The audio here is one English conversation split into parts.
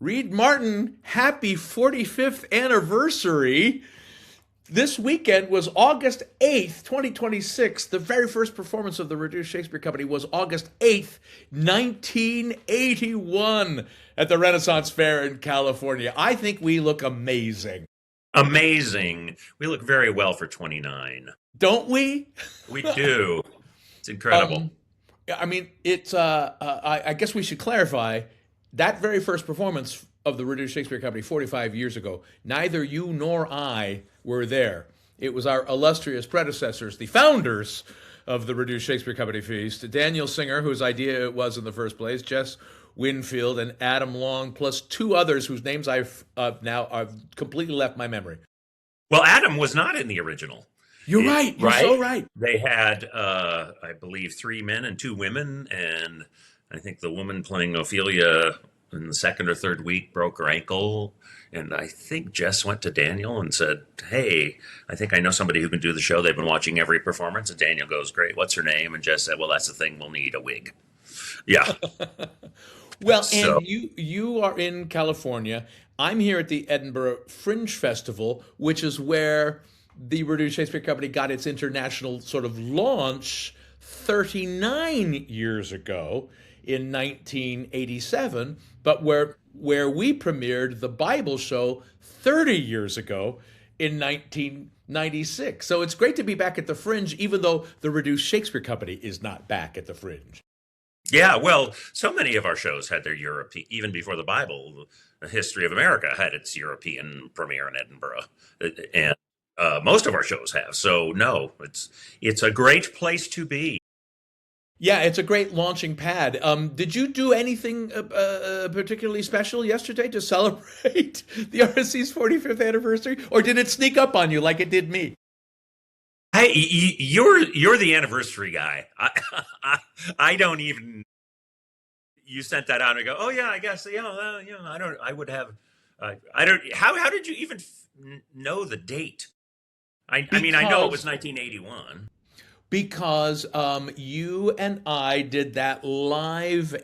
Reed Martin, happy 45th anniversary. This weekend was August 8th, 2026. The very first performance of the Reduced Shakespeare Company was August 8th, 1981 at the Renaissance Faire in California. I think we look amazing. Amazing. We look very well for 29. Don't we? We do. It's incredible. I guess we should clarify that very first performance of the Reduced Shakespeare Company 45 years ago. Neither you nor I were there. It was our illustrious predecessors, the founders of the Reduced Shakespeare Company Feast, Daniel Singer, whose idea it was in the first place, Jess Winfield, and Adam Long, plus two others whose names I've completely left my memory. Well, Adam was not in the original. You're right. You're so right. They had, I believe, 3 men and 2 women, and I think the woman playing Ophelia in the second or third week broke her ankle. And I think Jess went to Daniel and said, "Hey, I think I know somebody who can do the show. They've been watching every performance." And Daniel goes, "Great, what's her name?" And Jess said, "Well, that's the thing. We'll need a wig." Yeah. Well, so, and you are in California. I'm here at the Edinburgh Fringe Festival, which is where the Reduced Shakespeare Company got its international sort of launch 39 years ago in 1987, but where we premiered the Bible show 30 years ago in 1996. So it's great to be back at the Fringe, even though the Reduced Shakespeare Company is not back at the Fringe. Yeah, well, so many of our shows had their European, even before the Bible, the History of America had its European premiere in Edinburgh, and most of our shows have. So no, it's a great place to be. Yeah, it's a great launching pad. Did you do anything particularly special yesterday to celebrate the RSC's 45th anniversary, or did it sneak up on you like it did me? Hey, you're the anniversary guy. I don't even. You sent that out and I go, oh yeah, I guess I don't. I would have. I don't. How did you even know the date? I mean, I know it was 1981. Because you and I did that live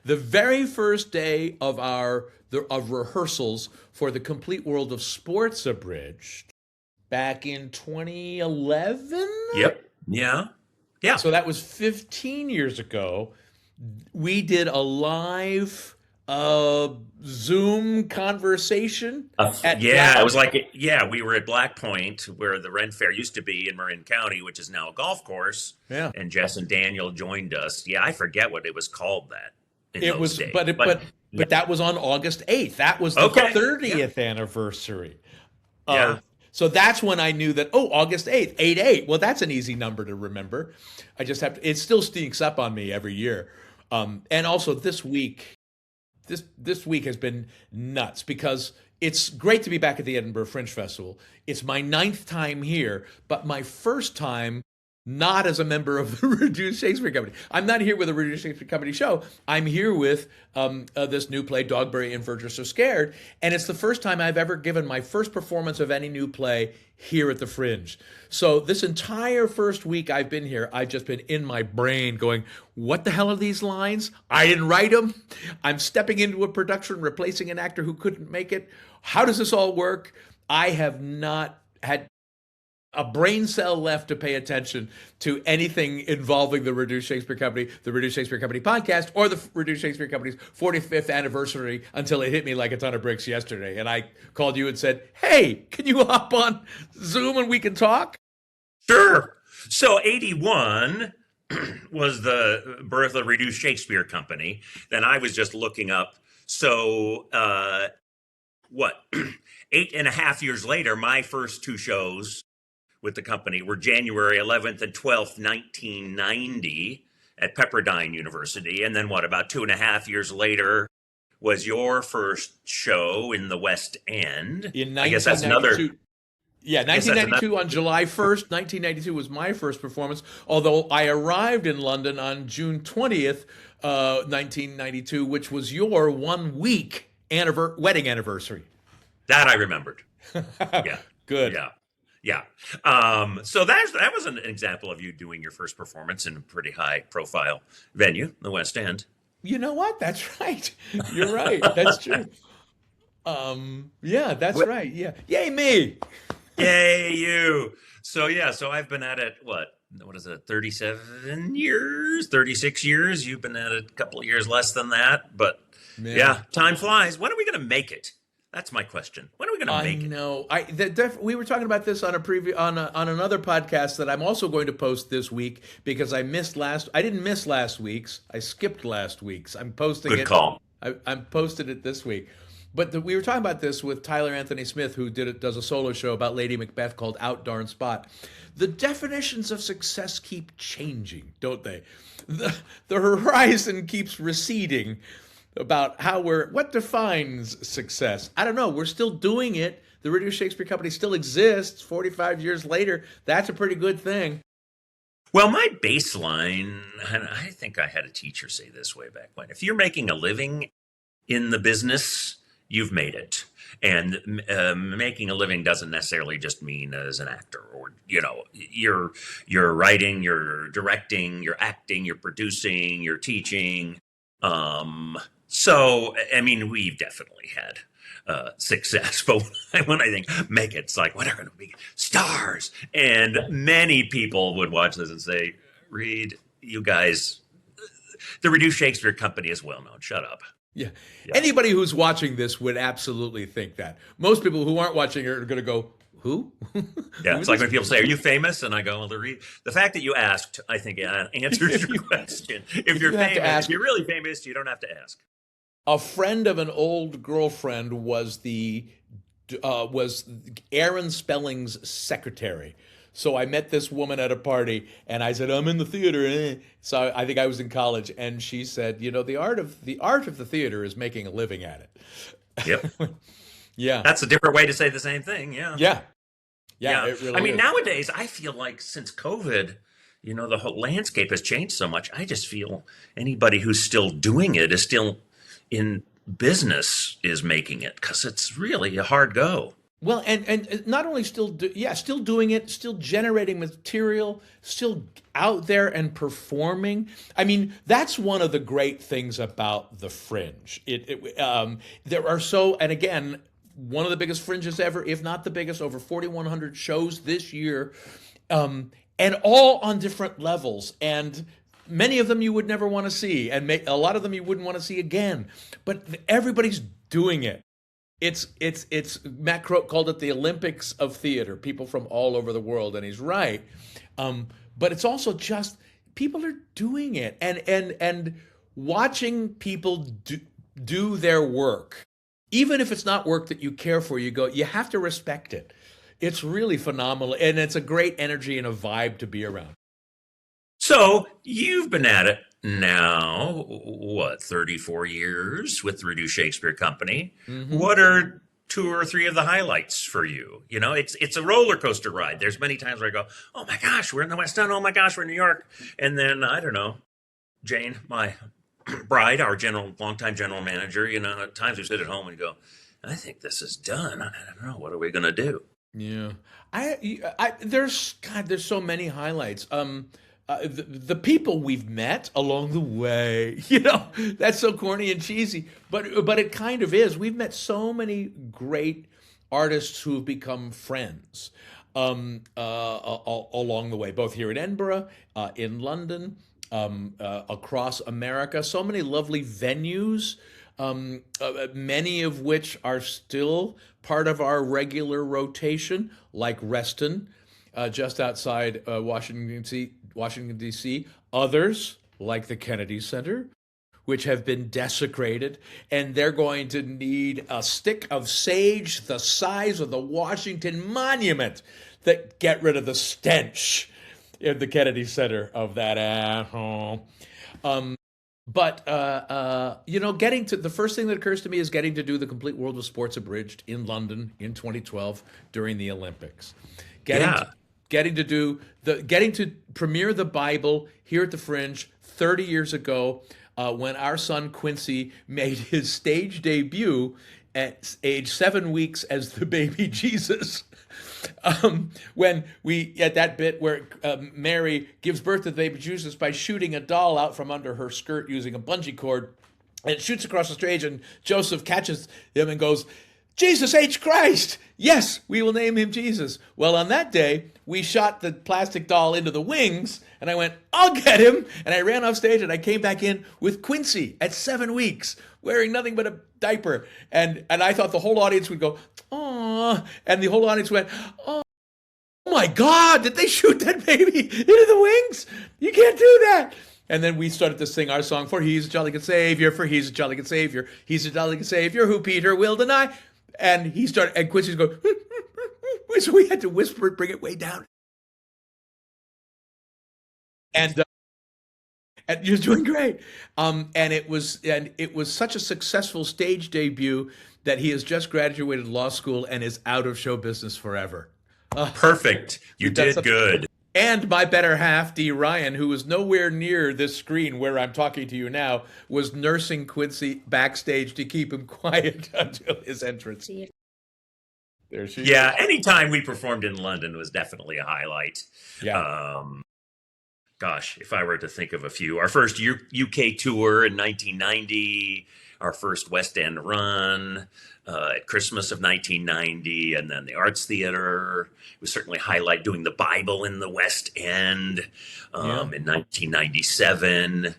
the very first day of of rehearsals for the Complete World of Sports Abridged back in 2011. Yep. Yeah. So that was 15 years ago. We did a live Zoom conversation. It was like, we were at Black Point where the Ren Fair used to be in Marin County, which is now a golf course. Yeah. And Jess and Daniel joined us. Yeah, I forget what it was called that. It was, days. But that was on August 8th. That was the 30th anniversary. Yeah. So that's when I knew that, August 8th, 8/8. Well, that's an easy number to remember. I just have to, it still sneaks up on me every year. And also this week has been nuts because it's great to be back at the Edinburgh Fringe Festival. It's my 9th time here, but my first time not as a member of the Reduced Shakespeare Company. I'm not here with a Reduced Shakespeare Company show. I'm here with this new play, Dogberry and Verger So Scared, and it's the first time I've ever given my first performance of any new play here at the Fringe. So this entire first week I've been here, I've just been in my brain going, what the hell are these lines? I didn't write them. I'm stepping into a production, replacing an actor who couldn't make it. How does this all work? I have not had a brain cell left to pay attention to anything involving the Reduced Shakespeare Company, the Reduced Shakespeare Company podcast, or the Reduced Shakespeare Company's 45th anniversary until it hit me like a ton of bricks yesterday. And I called you and said, hey, can you hop on Zoom and we can talk? Sure. So 81 was the birth of the Reduced Shakespeare Company. Then I was just looking up. So 8.5 years later, my first 2 shows with the company were January 11th and 12th, 1990 at Pepperdine University. And then about 2.5 years later was your first show in the West End. In 1992. I guess that's another. Yeah, 1992 on July 1st. 1992 was my first performance, although I arrived in London on June 20th, 1992, which was your 1-week wedding anniversary. That I remembered. Yeah. Good. Yeah. So that was an example of you doing your first performance in a pretty high profile venue, the West End. You know what? That's right. You're right. That's true. Yeah, that's right. Yeah. Yay, me. Yay, you. So I've been at it, what is it, 37 years, 36 years? You've been at it a couple of years less than that. But Yeah. yeah, time flies. When are we going to make it? That's my question. When are we going to I make it? know. We were talking about this on a preview on another podcast that I'm also going to post this week because I didn't miss last week's. I skipped last week's. I'm posting Good it. call. I'm posted it this week. But we were talking about this with Tyler Anthony Smith, who does a solo show about Lady Macbeth called Out Darn Spot. The definitions of success keep changing, don't they? The horizon keeps receding about what defines success. I don't know. We're still doing it. The Reduced Shakespeare Company still exists 45 years later. That's a pretty good thing. Well, my baseline, and I think I had a teacher say this way back when, if you're making a living in the business, you've made it. And making a living doesn't necessarily just mean as an actor, or you're writing, you're directing, you're acting, you're producing, you're teaching. So I mean, we've definitely had success, but when I think make it, it's like, what are going to be stars? And many people would watch this and say, "Reed, you guys, the Reduced Shakespeare Company is well known. Shut up." Yeah. Yeah. Anybody who's watching this would absolutely think that. Most people who aren't watching it are going to go, who? Yeah, it's like when people say, "Are you famous?" And I go, "Well, the fact that you asked, I think, answers your question. If you're famous, if you're really famous, you don't have to ask." A friend of an old girlfriend was Aaron Spelling's secretary. So I met this woman at a party, and I said, "I'm in the theater." So I think I was in college, and she said, the art of the theater is making a living at it." Yep. Yeah. That's a different way to say the same thing. Yeah. Yeah. Yeah. It really I mean, is. nowadays, I feel like since COVID, the whole landscape has changed so much. I just feel anybody who's still doing it is still in business is making it, because it's really a hard go. Well, and not only still doing it, still generating material, still out there and performing. I mean, that's one of the great things about the Fringe. There are and again, one of the biggest Fringes ever, if not the biggest, over 4,100 shows this year, and all on different levels. And many of them you would never want to see, and a lot of them you wouldn't want to see again. But everybody's doing it. It's Matt Croak called it the Olympics of theater, people from all over the world, and he's right. But it's also just people are doing it, and watching people do their work, even if it's not work that you care for. You have to respect it. It's really phenomenal, and it's a great energy and a vibe to be around. So you've been at it now, 34 years with the Reduced Shakespeare Company. Mm-hmm. What are 2 or 3 of the highlights for you? It's a roller coaster ride. There's many times where I go, "Oh my gosh, we're in the West End. Oh my gosh, we're in New York." And then, I don't know, Jane, my bride, our longtime general manager, at times we sit at home and go, "I think this is done. I don't know. What are we going to do?" Yeah. There's so many highlights. The people we've met along the way, that's so corny and cheesy, but it kind of is. We've met so many great artists who have become friends along the way, both here in Edinburgh, in London, across America. So many lovely venues, many of which are still part of our regular rotation, like Reston, just outside Washington, D.C. Others, like the Kennedy Center, which have been desecrated, and they're going to need a stick of sage the size of the Washington Monument that get rid of the stench in the Kennedy Center of that asshole. But getting to the first thing that occurs to me is getting to do the Complete World of Sports Abridged in London in 2012 during the Olympics. Getting to premiere the Bible here at the Fringe 30 years ago, when our son Quincy made his stage debut at age 7 weeks as the baby Jesus. When we at that bit where Mary gives birth to the baby Jesus by shooting a doll out from under her skirt using a bungee cord, and it shoots across the stage, and Joseph catches him and goes, Jesus H. Christ! Yes, we will name him Jesus. Well, on that day, we shot the plastic doll into the wings, and I went, I'll get him! And I ran off stage, and I came back in with Quincy at 7 weeks, wearing nothing but a diaper. And I thought the whole audience would go, "Aw," and the whole audience went, "Oh my God, did they shoot that baby into the wings? You can't do that." And then we started to sing our song, for he's a jolly good savior, for he's a jolly good savior, he's a jolly good savior who Peter will deny. And he started, and Quincy's going, so we had to whisper it, bring it way down. And you're doing great. And it was such a successful stage debut that he has just graduated law school and is out of show business forever. Perfect. You did good. And my better half, Dee Ryan, who was nowhere near this screen where I'm talking to you now, was nursing Quincy backstage to keep him quiet until his entrance. There she is. Anytime we performed in London was definitely a highlight. Yeah. Gosh, if I were to think of a few. Our first UK tour in 1990, our first West End run at Christmas of 1990, and then the Arts Theatre. It was certainly a highlight doing the Bible in the West End in 1997.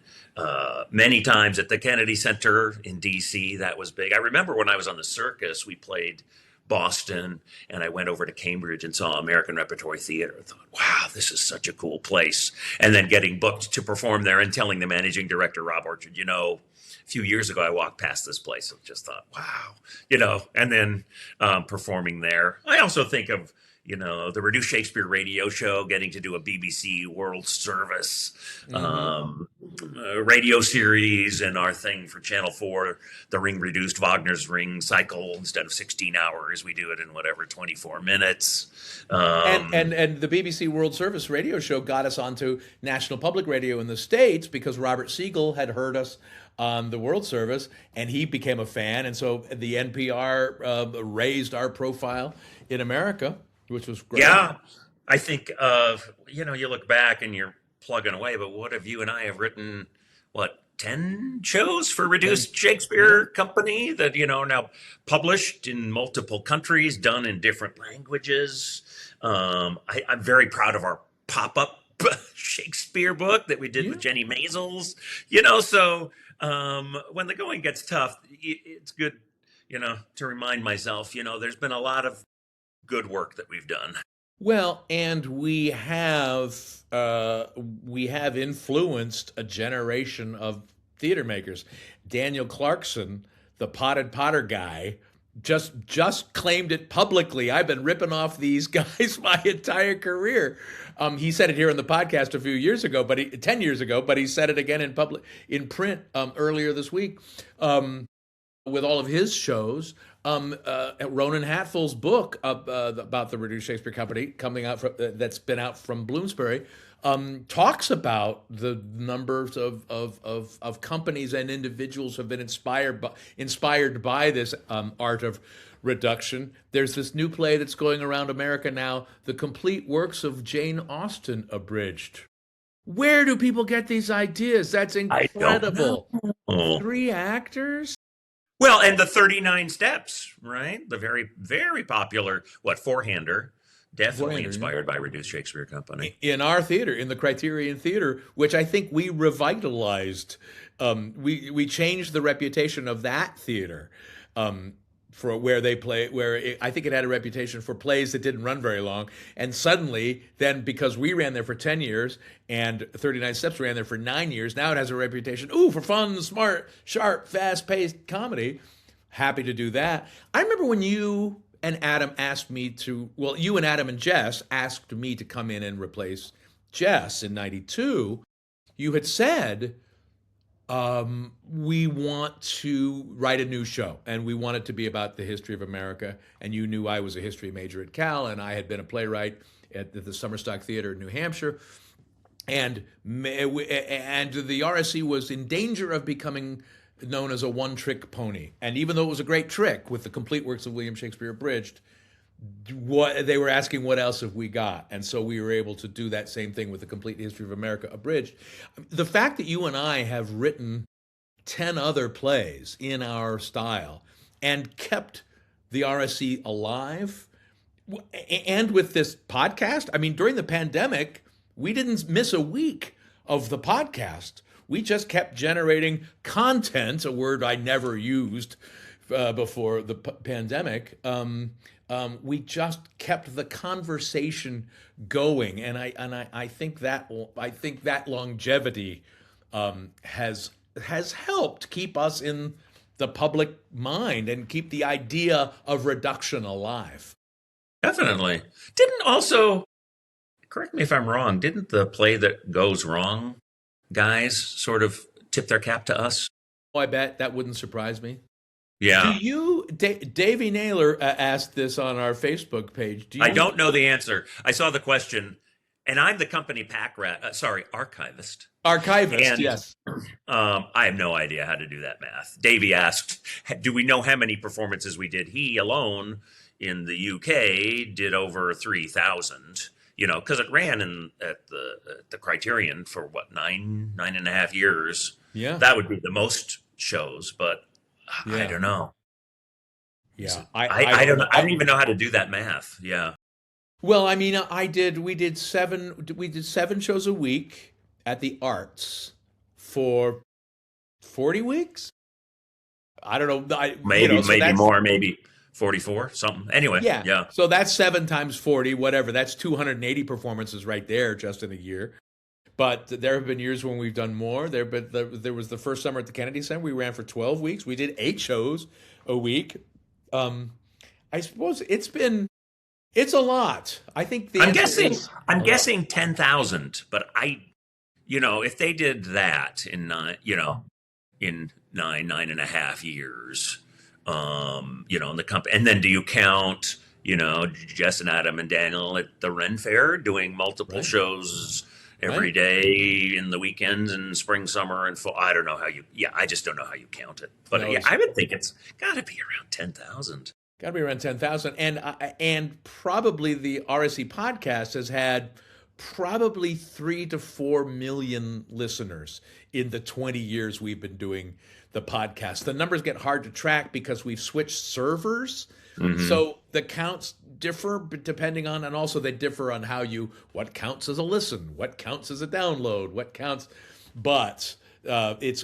Many times at the Kennedy Center in D.C., that was big. I remember when I was on the circus, we played Boston, and I went over to Cambridge and saw American Repertory Theatre. I thought, wow, this is such a cool place. And then getting booked to perform there and telling the managing director, Rob Orchard, a few years ago, I walked past this place and just thought, wow, and then performing there. I also think of, the Reduced Shakespeare radio show, getting to do a BBC World Service radio series, and our thing for Channel 4, the Ring Reduced, Wagner's Ring cycle. Instead of 16 hours, we do it in 24 minutes. And the BBC World Service radio show got us onto National Public Radio in the States because Robert Siegel had heard us on the World Service, and he became a fan. And so the NPR raised our profile in America, which was great. Yeah, I think, you look back and you're plugging away, but what have you and I have written, 10 shows for Reduced Shakespeare Company that, are now published in multiple countries, done in different languages. I'm very proud of our pop-up Shakespeare book that we did with Jenny Maisels, so when the going gets tough, it's good, to remind myself, there's been a lot of good work that we've done. Well, and we have influenced a generation of theater makers. Daniel Clarkson, the Potted Potter guy, just claimed it publicly. I've been ripping off these guys my entire career. He said it here on the podcast a few years ago, 10 years ago, but he said it again in print earlier this week with all of his shows. Ronan Hatfield's book about the Reduced Shakespeare Company coming out that's been out from Bloomsbury talks about the numbers of companies and individuals who have been inspired by this art of reduction. There's this new play that's going around America now, The Complete Works of Jane Austen Abridged. Where do people get these ideas? That's incredible. 3 actors? Well, and the 39 Steps, right? The very, very popular, Four-hander, definitely inspired by Reduced Shakespeare Company. In our theater, in the Criterion Theatre, which I think we revitalized. We changed the reputation of that theater for where they play, I think it had a reputation for plays that didn't run very long. And suddenly, then because we ran there for 10 years and 39 Steps ran there for 9 years, now it has a reputation, for fun, smart, sharp, fast-paced comedy. Happy to do that. I remember when you and Adam you and Adam and Jess asked me to come in and replace Jess in 92. You had said, we want to write a new show, and we want it to be about the history of America. And you knew I was a history major at Cal, and I had been a playwright at the Summerstock Theater in New Hampshire. And the RSC was in danger of becoming known as a one-trick pony. And even though it was a great trick with the Complete Works of William Shakespeare Abridged, they were asking what else have we got, and so we were able to do that same thing with the Complete History of America Abridged. The fact that you and I have written 10 other plays in our style and kept the RSC alive. And with this podcast, I mean, during the pandemic, we didn't miss a week of the podcast. We just kept generating content, a word I never used before the pandemic. We just kept the conversation going, and I think that longevity has helped keep us in the public mind and keep the idea of reduction alive. Definitely. Didn't also, correct me if I'm wrong, didn't the play that goes wrong guys sort of tip their cap to us? Oh, I bet that wouldn't surprise me. Yeah. Do you, Davey Naylor asked this on our Facebook page. I don't know the answer. I saw the question, and I'm the company archivist. Archivist, And, yes. I have no idea how to do that math. Davey asked, do we know how many performances we did? He alone in the UK did over 3,000, because it ran at the Criterion for nine and a half years. Yeah. That would be the most shows, but Yeah. I don't know. Yeah. I don't know. I don't even know how to do that math. Yeah. Well, I mean, we did 7 shows a week at the Arts for 40 weeks. I don't know. Maybe more, maybe 44, something. Anyway, yeah. So that's 7 times 40, whatever. That's 280 performances right there just in a year. But there have been years when we've done more. There was the first summer at the Kennedy Center. We ran for 12 weeks. We did 8 shows a week. I suppose it's a lot. I think I'm guessing 10,000, but if they did that in 9.5 years, in the company, and then do you count, Jess and Adam and Daniel at the Ren Fair doing multiple shows every day in the weekends and spring, summer, and fall? I don't know how I just don't know how you count it. But I would think it's got to be around 10,000. Got to be around 10,000. And probably the RSC podcast has had probably 3 to 4 million listeners in the 20 years we've been doing the podcast. The numbers get hard to track because we've switched servers. Mm-hmm. So the counts differ depending on, and also they differ on what counts as a listen, what counts as a download, what counts. But it's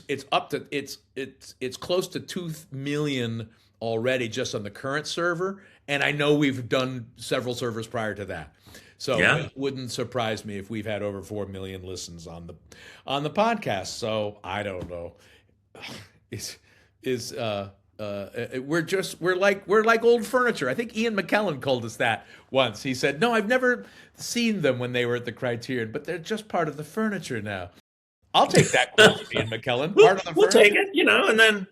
close to 2 million already just on the current server, and I know we've done several servers prior to that. So It wouldn't surprise me if we've had over 4 million listens on the podcast. So I don't know. We're like old furniture. I think Ian McKellen called us that once. He said, "No, I've never seen them when they were at the Criterion, but they're just part of the furniture now." I'll take that quote from Ian McKellen. Part of the we'll take it, and then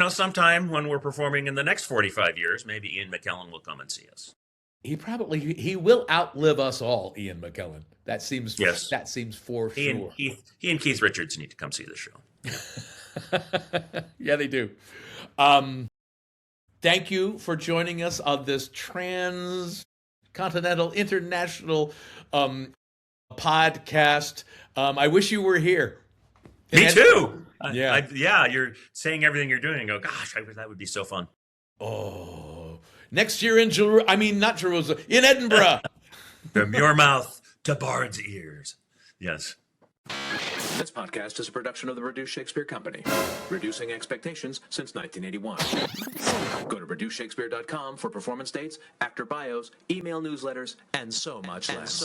sometime when we're performing in the next 45 years, maybe Ian McKellen will come and see us. He will outlive us all, Ian McKellen. That seems for sure. He and Keith Richards need to come see the show. Yeah, they do. Thank you for joining us on this transcontinental, international podcast. I wish you were here. Me too. Yeah. You're saying everything you're doing. And go, gosh, that would be so fun. Oh, next year in not Jerusalem, in Edinburgh. From your mouth to Bard's ears. Yes. This podcast is a production of the Reduced Shakespeare Company, reducing expectations since 1981. Go to reducedshakespeare.com for performance dates, actor bios, email newsletters, and so much less.